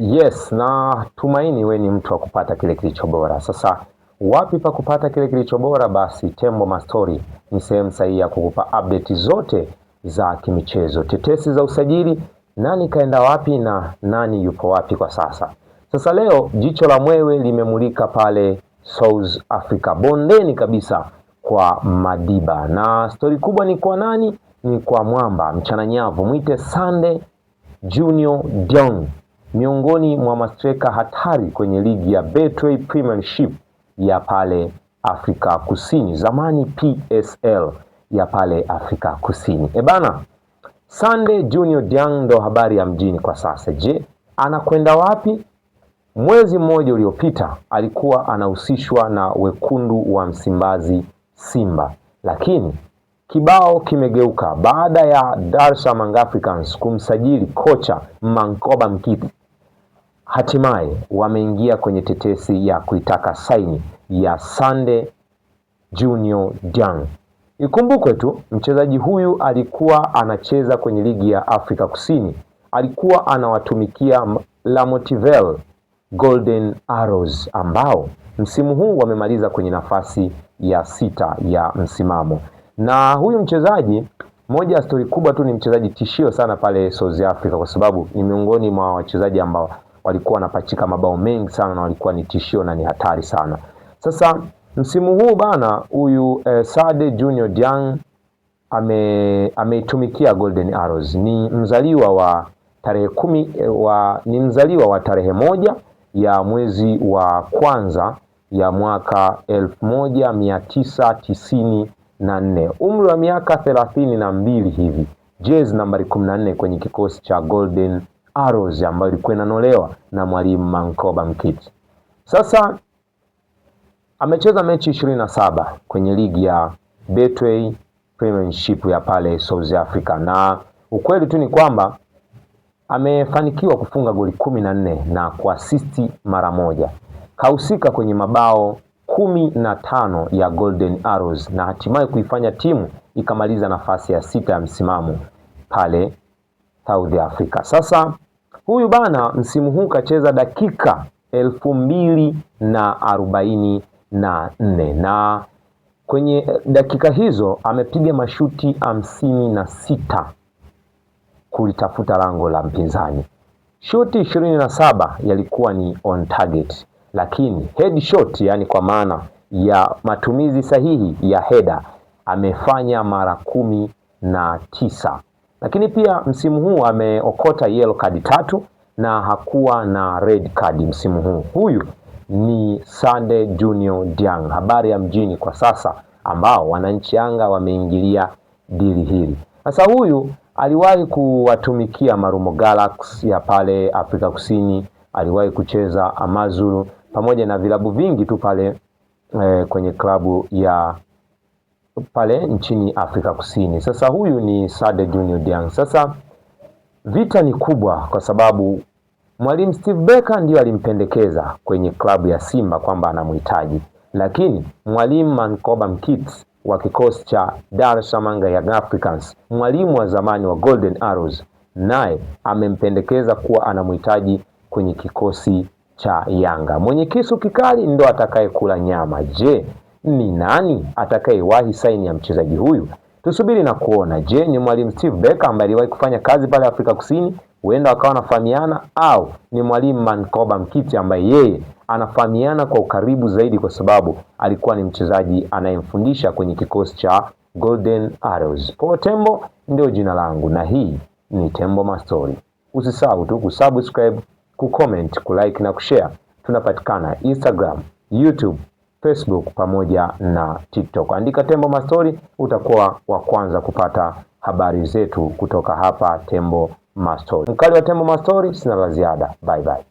Yes, na tumaini we ni mtu wa kupata kile kilicho bora. Sasa wapi pa kupata kile kilicho bora? Basi Tembo Mastori ni sehemu sahihi ya kukupa update zote za kimichezo, tetesi za usajili, nani kaenda wapi na nani yupo wapi kwa sasa. Sasa leo jicho la mwewe limemulika pale South Africa, bondeni kabisa kwa Madiba, na stori kubwa ni kwa nani? Ni kwa mwamba mchana nyavu, mwite Sande Junior Diong, miongoni mwa mastreka hatari kwenye ligi ya Betway Premiership ya pale Afrika Kusini, zamani PSL ya pale Afrika Kusini. Ebana, Sande Junior Diong ndo habari ya mjini kwa sasa. Je, anakwenda wapi? Mwezi mmoja uliopita alikuwa anahusishwa na wekundu wa Msimbazi Simba, lakini kibao kimegeuka baada ya Dar es Salaam Africans kumsajili kocha Mankoba Mkiti. Hatimaye wameingia kwenye tetesi ya kuitaka saini ya Sande Junior Diong. Ikumbukwe tu mchezaji huyu alikuwa anacheza kwenye ligi ya Afrika Kusini, alikuwa anawatumikia Lamotivelle Golden Arrows ambao msimu huu wamemaliza kwenye nafasi ya 6 ya msimamo. Na huyu mchezaji, moja ya stori kubwa tu, ni mchezaji tishio sana pale South Africa, kwa sababu ni miongoni mwa wachezaji ambao walikuwa wanapachika mabao mengi sana na walikuwa ni tishio na ni hatari sana. Sasa msimu huu bana, huyu Sande Junior Diong ameitumikia Golden Arrows. Ni mzaliwa wa tarehe ni mzaliwa wa tarehe 1 ya mwezi wa kwanza ya mwaka 1994, umri wa miaka 32 hivi, jezi nambari 14 kwenye kikosi cha Golden Arrows ambayo ilikuwa inanolewa na mwalimu Mankoba Mkiti. Sasa amecheza mechi 27 kwenye ligi ya Betway Premiership ya pale South Africa, na ukweli tu ni kwamba amefanikiwa kufunga goli 14 na kuasisti mara moja. Kahusika kwenye mabao 15 ya Golden Arrows na hatimaye kuifanya timu ikamaliza nafasi ya 6 ya msimamo pale South Africa. Sasa huyu bana msimu huu kacheza dakika 2044 na kwenye dakika hizo amepiga mashuti 56 kulitafuta lango la mpinzani. Shuti 27 yalikuwa ni on target, lakini headshot, yani kwa maana ya matumizi sahihi ya header, amefanya mara 19. Lakini pia msimu huu ameokota yellow card 3 na hakuwa na red card msimu huu. Huyu ni Sande Junior Diong, habari ya mjini kwa sasa, ambao wananchi Yanga wameingilia dili hili. Sasa huyu aliwahi kuwatumikia Marumo Galaxy ya pale Afrika Kusini, aliwahi kucheza Amazulu pamoja na vilabu vingi tu pale kwenye klabu ya pale nchini Afrika Kusini. Sasa huyu ni Sande Junior Diong. Sasa vita ni kubwa kwa sababu mwalimu Steve Barker ndio alimpendekeza kwenye klabu ya Simba kwamba anamhitaji, lakini mwalimu Mankoba Mkiti wa kikosi cha Dar es Salaam Young Africans, mwalimu wa zamani wa Golden Arrows, naye amempendekeza kuwa anamhitaji kwenye kikosi cha Yanga. Mwenye kisu kikali ndo atakaye kula nyama. Je, ni nani atakayewahi saini ya mchezaji huyu? Tusubiri na kuona. Je, ni mwalimu Steve Barker ambaye aliwahi kufanya kazi pale Afrika Kusini, huenda wakawa wanafahamiana, au ni mwalimu Mankoba Mkiti ambaye yeye anafahamiana kwa ukaribu zaidi kwa sababu alikuwa ni mchezaji anayemfundisha kwenye kikosi cha Golden Arrows. Kwa Tembo ndio jina langu na hii ni Tembo Mastori. Usisahau tu kusubscribe, kucomment, kulike na kushare. Tunapatikana Instagram, YouTube, Facebook pamoja na TikTok. Andika Tembo Mastori, utakuwa wa kwanza kupata habari zetu kutoka hapa Tembo Mastori. Mkali wa Tembo Mastori, sina la ziada. Bye bye.